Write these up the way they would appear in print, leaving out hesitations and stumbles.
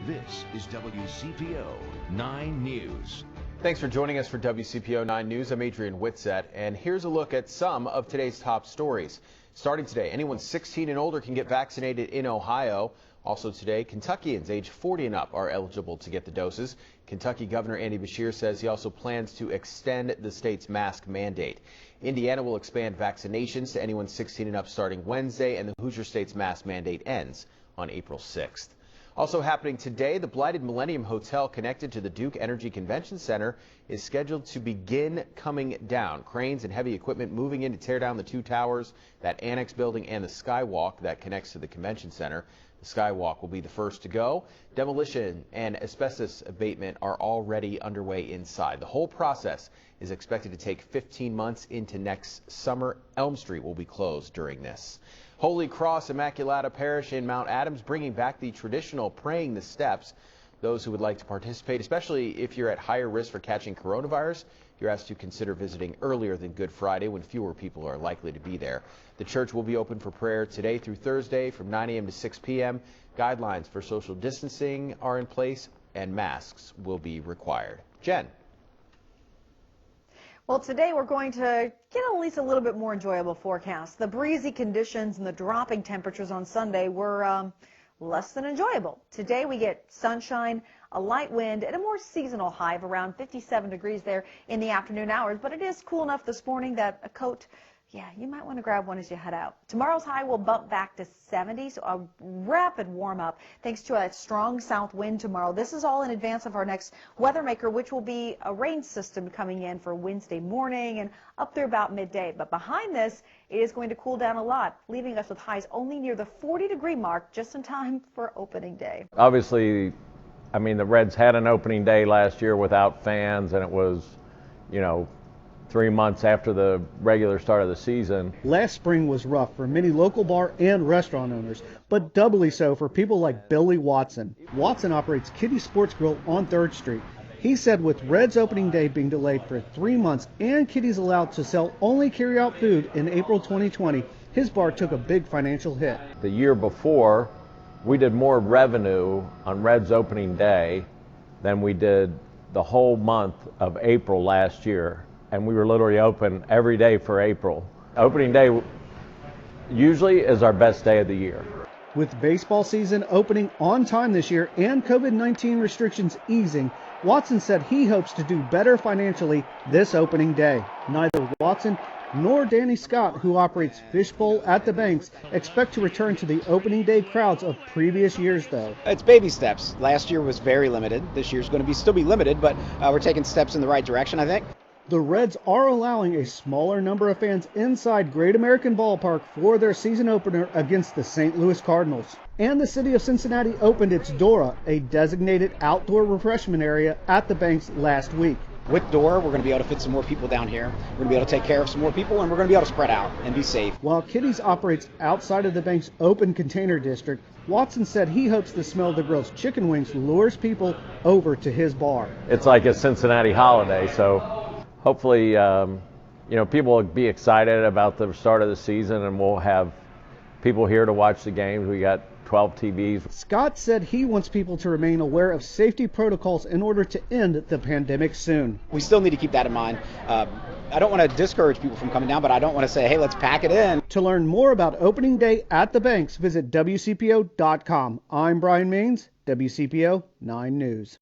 This is WCPO 9 News. Thanks for joining us for WCPO 9 News. I'm Adrian Whitsett, and here's a look at some of today's top stories. Starting today, anyone 16 and older can get vaccinated in Ohio. Also today, Kentuckians age 40 and up are eligible to get the doses. Kentucky Governor Andy Beshear says he also plans to extend the state's mask mandate. Indiana will expand vaccinations to anyone 16 and up starting Wednesday, and the Hoosier State's mask mandate ends on April 6th. Also happening today, the blighted Millennium Hotel connected to the Duke Energy Convention Center is scheduled to begin coming down. Cranes and heavy equipment moving in to tear down the two towers, that annex building, and the skywalk that connects to the convention center. The skywalk will be the first to go. Demolition and asbestos abatement are already underway inside. The whole process is expected to take 15 months into next summer. Elm Street will be closed during this. Holy Cross Immaculata Parish in Mount Adams bringing back the traditional praying the steps. Those who would like to participate, especially if you're at higher risk for catching coronavirus, you're asked to consider visiting earlier than Good Friday when fewer people are likely to be there. The church will be open for prayer today through Thursday from 9 a.m. to 6 p.m. Guidelines for social distancing are in place and masks will be required. Jen. Well, today we're going to get at least a little bit more enjoyable forecast. The breezy conditions and the dropping temperatures on Sunday were less than enjoyable. Today we get sunshine, a light wind, and a more seasonal high of around 57 degrees there in the afternoon hours. But it is cool enough this morning that a coat, yeah, you might want to grab one as you head out. Tomorrow's high will bump back to 70, so a rapid warm up thanks to a strong south wind tomorrow. This is all in advance of our next weather maker, which will be a rain system coming in for Wednesday morning and up through about midday. But behind this, it is going to cool down a lot, leaving us with highs only near the 40-degree mark just in time for opening day. Obviously, I mean, the Reds had an opening day last year without fans, and it was, 3 months after the regular start of the season. Last spring was rough for many local bar and restaurant owners, but doubly so for people like Billy Watson. Watson operates Kitty Sports Grill on 3rd Street. He said with Reds opening day being delayed for 3 months and Kitty's allowed to sell only carry-out food in April 2020, his bar took a big financial hit. The year before, we did more revenue on Reds opening day than we did the whole month of April last year. And we were literally open every day for April. Opening day usually is our best day of the year. With baseball season opening on time this year and COVID-19 restrictions easing, Watson said he hopes to do better financially this opening day. Neither Watson nor Danny Scott, who operates Fishbowl at the Banks, expect to return to the opening day crowds of previous years, though. It's baby steps. Last year was very limited. This year's going to still be limited, but we're taking steps in the right direction, I think. The Reds are allowing a smaller number of fans inside Great American Ballpark for their season opener against the St. Louis Cardinals. And the city of Cincinnati opened its Dora, a designated outdoor refreshment area at the Banks last week. With Dora, we're going to be able to fit some more people down here. We're going to be able to take care of some more people, and we're going to be able to spread out and be safe. While Kitty's operates outside of the Banks open container district, Watson said he hopes the smell of the grill's chicken wings lures people over to his bar. It's like a Cincinnati holiday, so hopefully, people will be excited about the start of the season, and we'll have people here to watch the games. We got 12 TVs. Scott said he wants people to remain aware of safety protocols in order to end the pandemic soon. We still need to keep that in mind. I don't want to discourage people from coming down, but I don't want to say, hey, let's pack it in. To learn more about opening day at the Banks, visit WCPO.com. I'm Brian Maines, WCPO 9 News.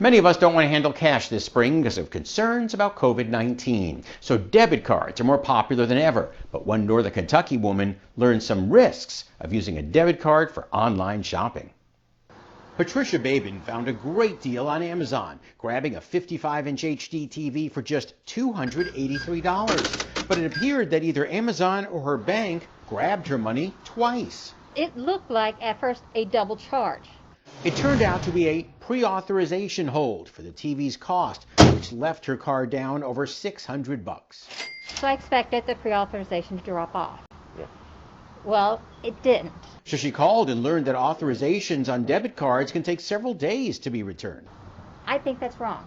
Many of us don't want to handle cash this spring because of concerns about COVID-19. So debit cards are more popular than ever. But one Northern Kentucky woman learned some risks of using a debit card for online shopping. Patricia Babin found a great deal on Amazon, grabbing a 55-inch HD TV for just $283. But it appeared that either Amazon or her bank grabbed her money twice. It looked like, at first, a double charge. It turned out to be a pre-authorization hold for the TV's cost, which left her card down over $600. So I expected the pre-authorization to drop off. Yeah. Well, it didn't. So she called and learned that authorizations on debit cards can take several days to be returned. I think that's wrong.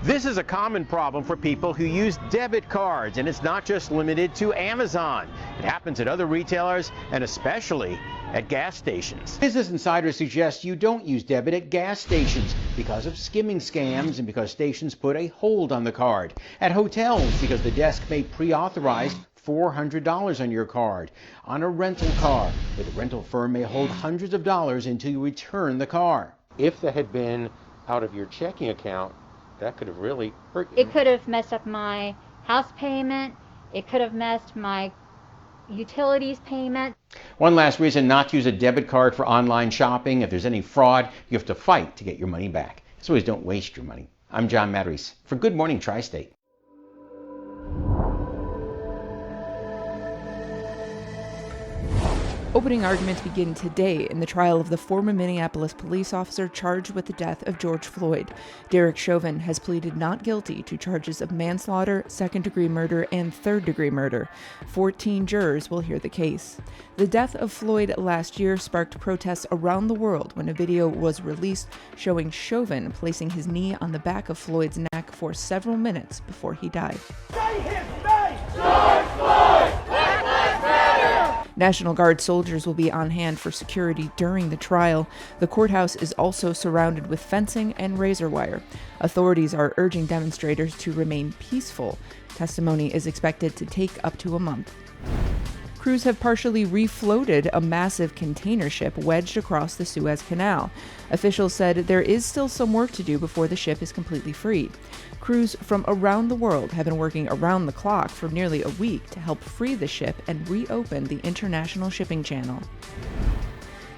This is a common problem for people who use debit cards, and it's not just limited to Amazon. It happens at other retailers and especially at gas stations. Business Insider suggests you don't use debit at gas stations because of skimming scams and because stations put a hold on the card. At hotels because the desk may pre-authorize $400 on your card. On a rental car, where the rental firm may hold hundreds of dollars until you return the car. If that had been out of your checking account, that could have really hurt you. It could have messed up my house payment. It could have messed my utilities payment. One last reason not to use a debit card for online shopping. If there's any fraud, you have to fight to get your money back. So always don't waste your money. I'm John Matarese for Good Morning Tri-State. Opening arguments begin today in the trial of the former Minneapolis police officer charged with the death of George Floyd. Derek Chauvin has pleaded not guilty to charges of manslaughter, second-degree murder, and third-degree murder. 14 jurors will hear the case. The death of Floyd last year sparked protests around the world when a video was released showing Chauvin placing his knee on the back of Floyd's neck for several minutes before he died. Say his name! George Floyd! Black Lives Matter! National Guard soldiers will be on hand for security during the trial. The courthouse is also surrounded with fencing and razor wire. Authorities are urging demonstrators to remain peaceful. Testimony is expected to take up to a month. Crews have partially refloated a massive container ship wedged across the Suez Canal. Officials said there is still some work to do before the ship is completely freed. Crews from around the world have been working around the clock for nearly a week to help free the ship and reopen the international shipping channel.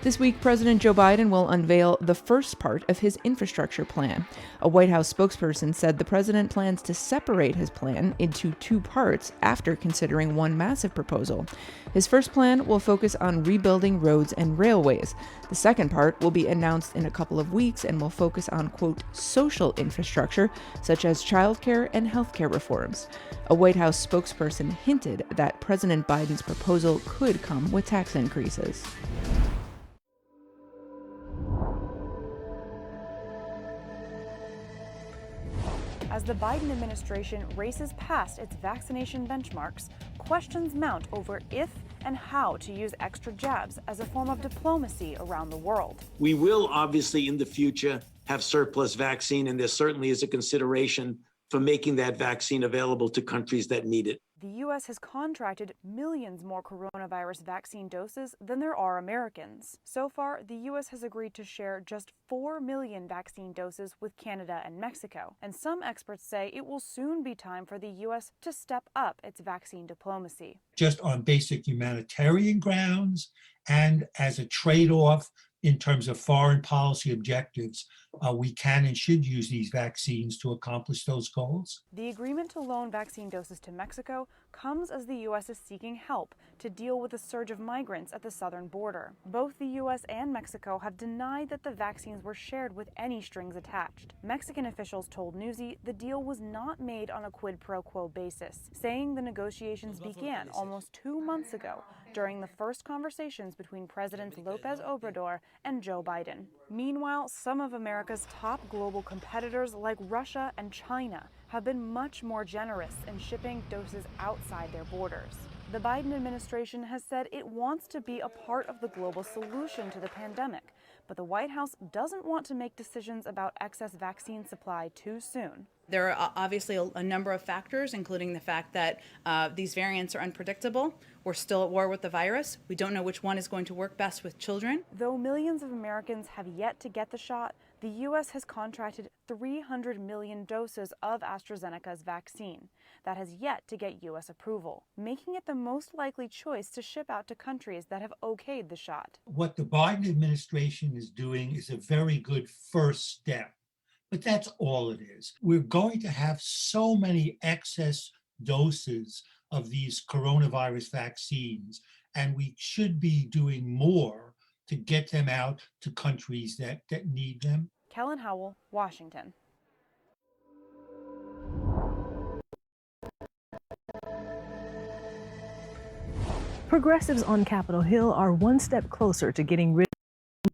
This week, President Joe Biden will unveil the first part of his infrastructure plan. A White House spokesperson said the president plans to separate his plan into two parts after considering one massive proposal. His first plan will focus on rebuilding roads and railways. The second part will be announced in a couple of weeks and will focus on, quote, social infrastructure, such as childcare and healthcare reforms. A White House spokesperson hinted that President Biden's proposal could come with tax increases. As the Biden administration races past its vaccination benchmarks, questions mount over if and how to use extra jabs as a form of diplomacy around the world. We will obviously in the future have surplus vaccine, and there certainly is a consideration for making that vaccine available to countries that need it. The U.S. has contracted millions more coronavirus vaccine doses than there are Americans. So far, the U.S. has agreed to share just 4 million vaccine doses with Canada and Mexico. And some experts say it will soon be time for the U.S. to step up its vaccine diplomacy. Just on basic humanitarian grounds and as a trade-off in terms of foreign policy objectives, we can and should use these vaccines to accomplish those goals. The agreement to loan vaccine doses to Mexico comes as the U.S. is seeking help to deal with a surge of migrants at the southern border. Both the U.S. and Mexico have denied that the vaccines were shared with any strings attached. Mexican officials told Newsy the deal was not made on a quid pro quo basis, saying the negotiations began almost 2 months ago during the first conversations between Presidents López Obrador and Joe Biden. Meanwhile, some of America's top global competitors like Russia and China have been much more generous in shipping doses outside their borders. The Biden administration has said it wants to be a part of the global solution to the pandemic, but the White House doesn't want to make decisions about excess vaccine supply too soon. There are obviously a number of factors, including the fact that these variants are unpredictable. We're still at war with the virus. We don't know which one is going to work best with children. Though millions of Americans have yet to get the shot, the U.S. has contracted 300 million doses of AstraZeneca's vaccine. That has yet to get U.S. approval, making it the most likely choice to ship out to countries that have okayed the shot. What the Biden administration is doing is a very good first step, but that's all it is. We're going to have so many excess doses of these coronavirus vaccines, and we should be doing more to get them out to countries that need them. Kellen Howell, Washington. Progressives on Capitol Hill are one step closer to getting rid of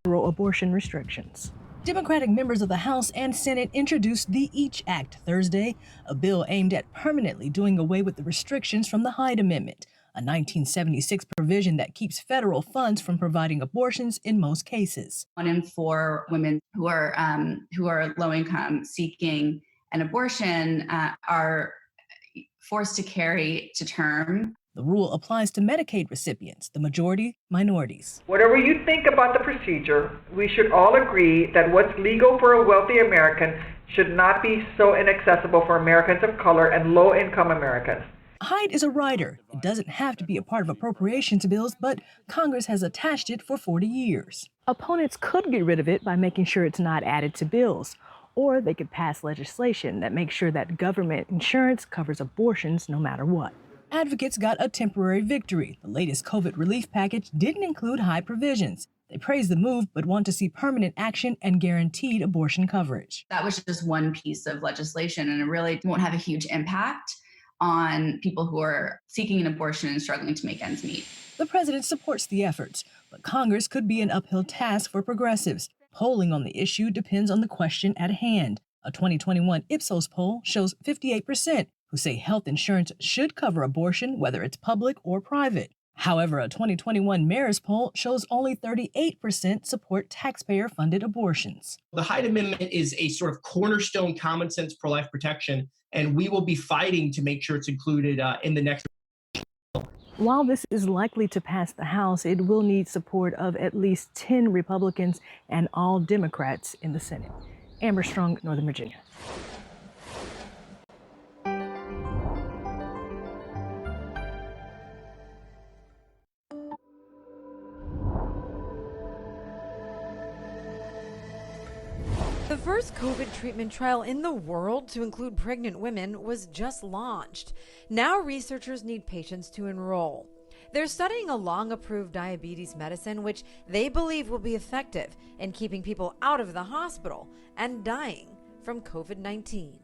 federal abortion restrictions. Democratic members of the House and Senate introduced the EACH Act Thursday, a bill aimed at permanently doing away with the restrictions from the Hyde Amendment, a 1976 provision that keeps federal funds from providing abortions in most cases. 1 in 4 women who are low income seeking an abortion are forced to carry to term. The rule applies to Medicaid recipients, the majority minorities. Whatever you think about the procedure, we should all agree that what's legal for a wealthy American should not be so inaccessible for Americans of color and low-income Americans. Hyde is a rider. It doesn't have to be a part of appropriations bills, but Congress has attached it for 40 years. Opponents could get rid of it by making sure it's not added to bills, or they could pass legislation that makes sure that government insurance covers abortions no matter what. Advocates got a temporary victory. The latest COVID relief package didn't include Hyde provisions. They praise the move, but want to see permanent action and guaranteed abortion coverage. That was just one piece of legislation, and it really won't have a huge impact on people who are seeking an abortion and struggling to make ends meet. The president supports the efforts, but Congress could be an uphill task for progressives. Polling on the issue depends on the question at hand. A 2021 Ipsos poll shows 58% who say health insurance should cover abortion, whether it's public or private. However, a 2021 Marist poll shows only 38% support taxpayer-funded abortions. The Hyde Amendment is a sort of cornerstone common sense pro-life protection, and we will be fighting to make sure it's included in the next. While this is likely to pass the House, it will need support of at least 10 Republicans and all Democrats in the Senate. Amber Strong, Northern Virginia. The first COVID treatment trial in the world to include pregnant women was just launched. Now researchers need patients to enroll. They're studying a long-approved diabetes medicine which they believe will be effective in keeping people out of the hospital and dying from COVID-19.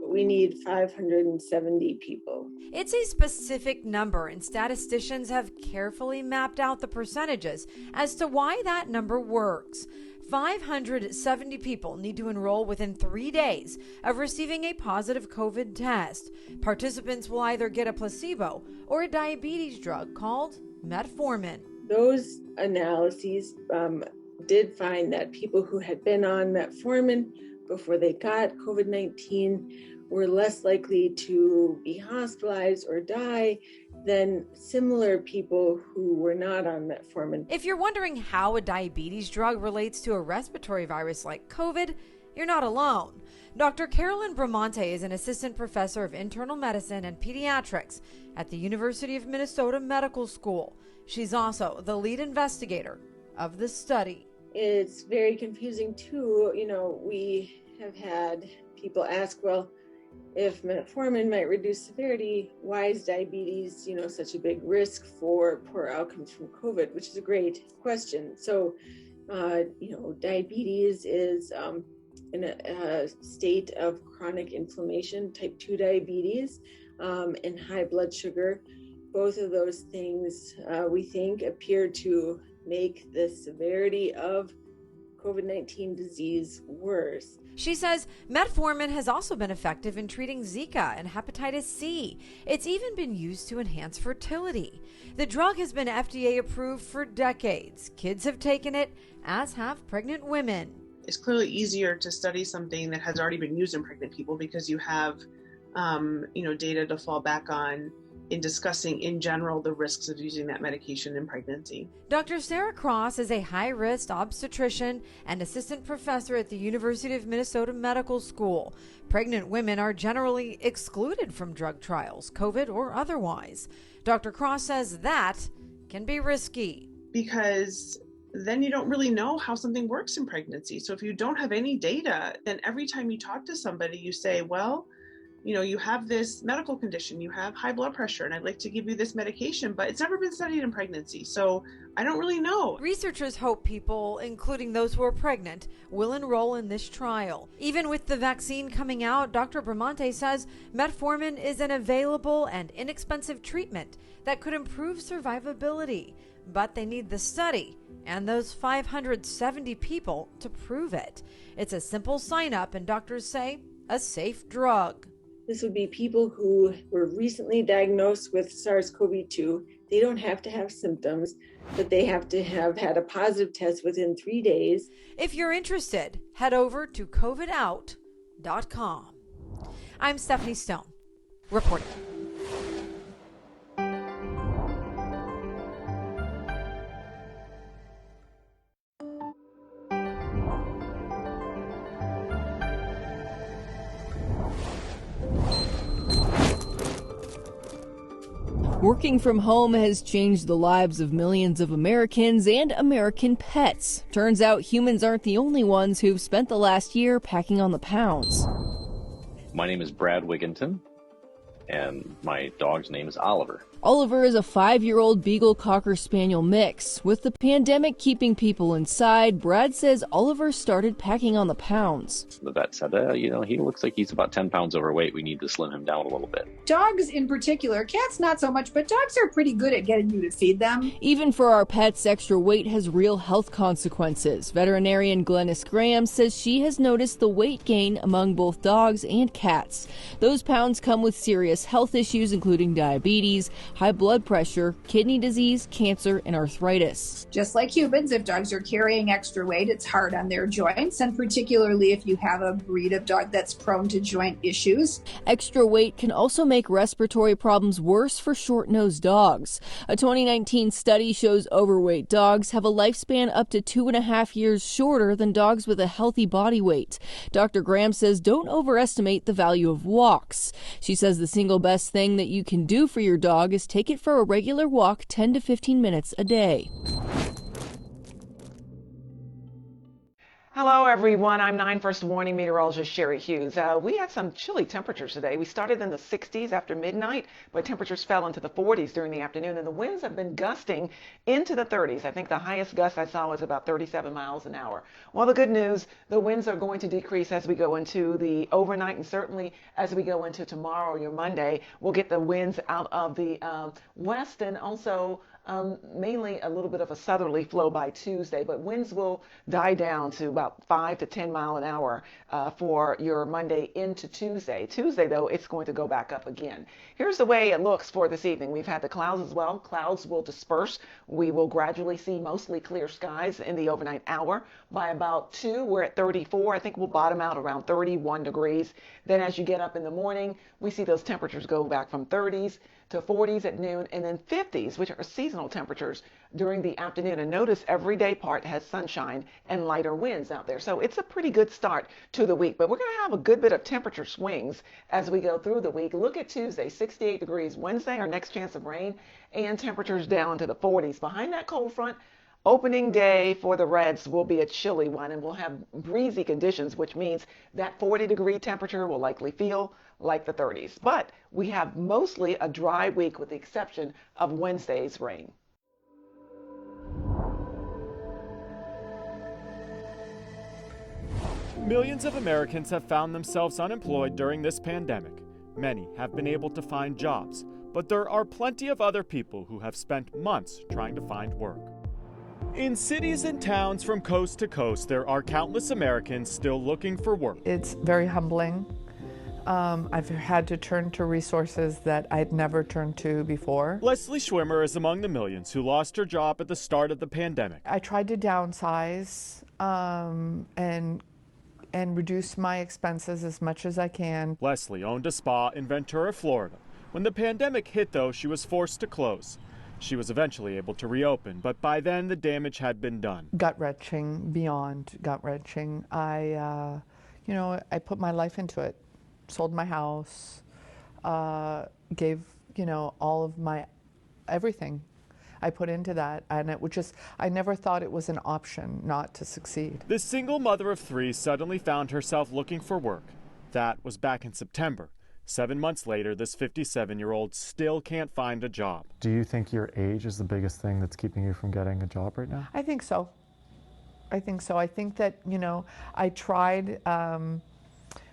We need 570 people. It's a specific number, and statisticians have carefully mapped out the percentages as to why that number works. 570 people need to enroll within 3 days of receiving a positive COVID test. Participants will either get a placebo or a diabetes drug called metformin. Those analyses did find that people who had been on metformin before they got COVID-19 were less likely to be hospitalized or die than similar people who were not on metformin. If you're wondering how a diabetes drug relates to a respiratory virus like COVID, you're not alone. Dr. Carolyn Bramante is an assistant professor of internal medicine and pediatrics at the University of Minnesota Medical School. She's also the lead investigator of the study. It's very confusing too. We have had people ask, well, if metformin might reduce severity, why is diabetes, such a big risk for poor outcomes from COVID, which is a great question. So, diabetes is in a state of chronic inflammation, type 2 diabetes, and high blood sugar. Both of those things, we think, appear to make the severity of COVID-19 disease worse. She says metformin has also been effective in treating Zika and hepatitis C. It's even been used to enhance fertility. The drug has been FDA approved for decades. Kids have taken it, as have pregnant women. It's clearly easier to study something that has already been used in pregnant people because you have, data to fall back on in discussing in general the risks of using that medication in pregnancy. Dr. Sarah Cross is a high-risk obstetrician and assistant professor at the University of Minnesota Medical School. Pregnant women are generally excluded from drug trials, COVID or otherwise. Dr. Cross says that can be risky. Because then you don't really know how something works in pregnancy. So if you don't have any data, then every time you talk to somebody, you say, well, you have this medical condition, you have high blood pressure, and I'd like to give you this medication, but it's never been studied in pregnancy, so I don't really know. Researchers hope people, including those who are pregnant, will enroll in this trial. Even with the vaccine coming out, Dr. Bramante says metformin is an available and inexpensive treatment that could improve survivability, but they need the study and those 570 people to prove it. It's a simple sign up, and doctors say a safe drug. This would be people who were recently diagnosed with SARS-CoV-2. They don't have to have symptoms, but they have to have had a positive test within 3 days. If you're interested, head over to covidout.com. I'm Stephanie Stone, reporting. Working from home has changed the lives of millions of Americans and American pets. Turns out humans aren't the only ones who've spent the last year packing on the pounds. My name is Brad Wigginton, and my dog's name is Oliver. Oliver is a 5-year-old Beagle Cocker Spaniel mix. With the pandemic keeping people inside, Brad says Oliver started packing on the pounds. The vet said, he looks like he's about 10 pounds overweight. We need to slim him down a little bit. Dogs in particular, cats not so much, but dogs are pretty good at getting you to feed them. Even for our pets, extra weight has real health consequences. Veterinarian Glennis Graham says she has noticed the weight gain among both dogs and cats. Those pounds come with serious health issues, including diabetes, high blood pressure, kidney disease, cancer, and arthritis. Just like humans, if dogs are carrying extra weight, it's hard on their joints, and particularly if you have a breed of dog that's prone to joint issues. Extra weight can also make respiratory problems worse for short-nosed dogs. A 2019 study shows overweight dogs have a lifespan up to 2.5 years shorter than dogs with a healthy body weight. Dr. Graham says don't overestimate the value of walks. She says the single best thing that you can do for your dog is take it for a regular walk 10 to 15 minutes a day. Hello, everyone. I'm 9 First Warning meteorologist Sherry Hughes. We had some chilly temperatures today. We started in the 60s after midnight, but temperatures fell into the 40s during the afternoon, and the winds have been gusting into the 30s. I think the highest gust I saw was about 37 miles an hour. Well, the good news, the winds are going to decrease as we go into the overnight, and certainly as we go into tomorrow, your Monday. We'll get the winds out of the west and also mainly a little bit of a southerly flow by Tuesday, but winds will die down to about 5 to 10 mile an hour for your Monday into Tuesday. Tuesday, though, it's going to go back up again. Here's the way it looks for this evening. We've had the clouds as well. Clouds will disperse. We will gradually see mostly clear skies in the overnight hour. By about 2, we're at 34. I think we'll bottom out around 31 degrees. Then as you get up in the morning, we see those temperatures go back from 30s to 40s at noon, and then 50s, which are seasonal temperatures during the afternoon. And notice every day part has sunshine and lighter winds out there. So it's a pretty good start to the week, but we're going to have a good bit of temperature swings as we go through the week. Look at Tuesday, 68 degrees. Wednesday, our next chance of rain, and temperatures down to the 40s. Behind that cold front, opening day for the Reds will be a chilly one, and we'll have breezy conditions, which means that 40-degree temperature will likely feel like the 30s. But we have mostly a dry week with the exception of Wednesday's rain. Millions of Americans have found themselves unemployed during this pandemic. Many have been able to find jobs, but there are plenty of other people who have spent months trying to find work. In cities and towns from coast to coast, there are countless Americans still looking for work. It's very humbling. I've had to turn to resources that I'd never turned to before. Leslie Schwimmer is among the millions who lost her job at the start of the pandemic. I tried to downsize and reduce my expenses as much as I can. Leslie owned a spa in Ventura, Florida. When the pandemic hit, though, she was forced to close. She was eventually able to reopen, but by then the damage had been done. Gut-wrenching, beyond gut-wrenching. I put my life into it. Sold my house, gave, all of my everything I put into that. And it was just, I never thought it was an option not to succeed. This single mother of 3 suddenly found herself looking for work. That was back in September. 7 months later, this 57-year-old still can't find a job. Do you think your age is the biggest thing that's keeping you from getting a job right now? I think so. I think that, I tried,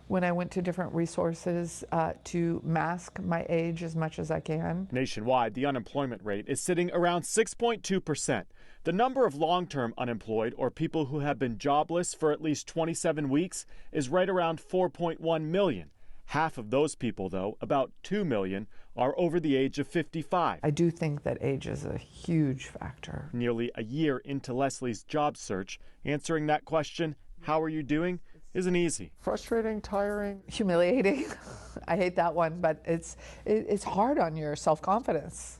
when I went to different resources to mask my age as much as I can. Nationwide, the unemployment rate is sitting around 6.2%. The number of long-term unemployed, or people who have been jobless for at least 27 weeks, is right around 4.1 million. Half of those people, though, about 2 million, are over the age of 55. I do think that age is a huge factor. Nearly a year into Leslie's job search, answering that question, how are you doing, isn't easy. Frustrating, tiring, humiliating. I hate that one, but it's hard on your self-confidence.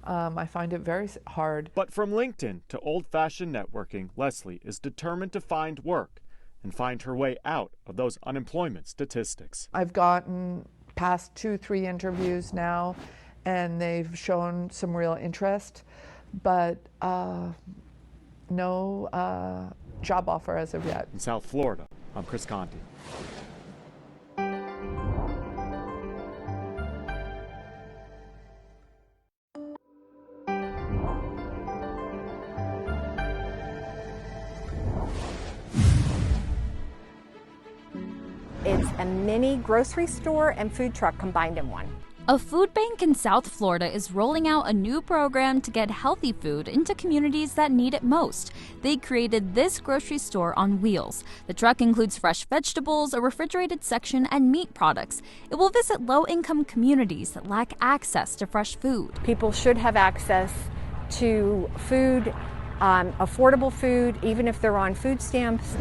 I find it very hard. But from LinkedIn to old-fashioned networking, Leslie is determined to find work and find her way out of those unemployment statistics. I've gotten past 2-3 interviews now, and they've shown some real interest, but no job offer as of yet. In South Florida, I'm Chris Conti. It's a mini grocery store and food truck combined in one. A food bank in South Florida is rolling out a new program to get healthy food into communities that need it most. They created this grocery store on wheels. The truck includes fresh vegetables, a refrigerated section, and meat products. It will visit low-income communities that lack access to fresh food. People should have access to food, affordable food, even if they're on food stamps.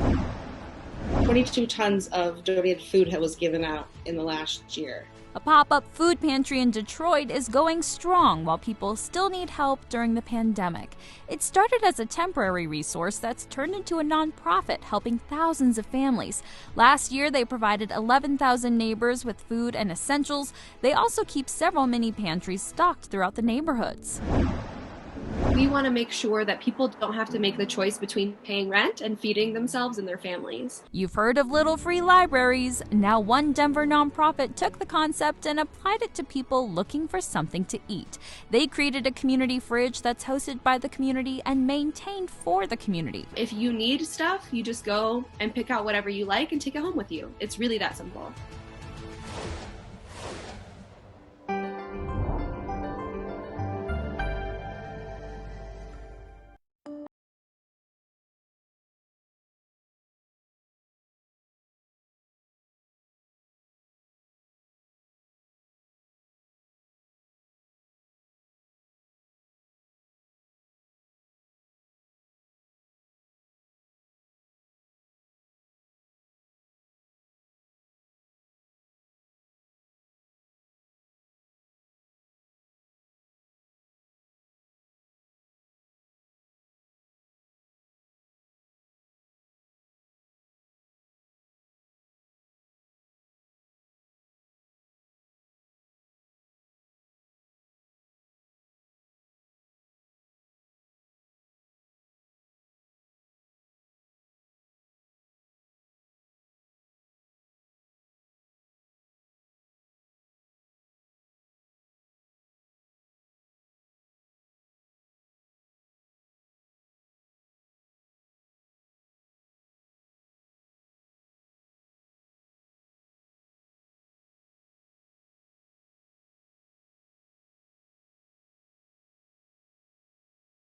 22 tons of donated food was given out in the last year. A pop-up food pantry in Detroit is going strong while people still need help during the pandemic. It started as a temporary resource that's turned into a nonprofit helping thousands of families. Last year, they provided 11,000 neighbors with food and essentials. They also keep several mini pantries stocked throughout the neighborhoods. We want to make sure that people don't have to make the choice between paying rent and feeding themselves and their families. You've heard of little free libraries. Now one Denver nonprofit took the concept and applied it to people looking for something to eat. They created a community fridge that's hosted by the community and maintained for the community. If you need stuff, you just go and pick out whatever you like and take it home with you. It's really that simple.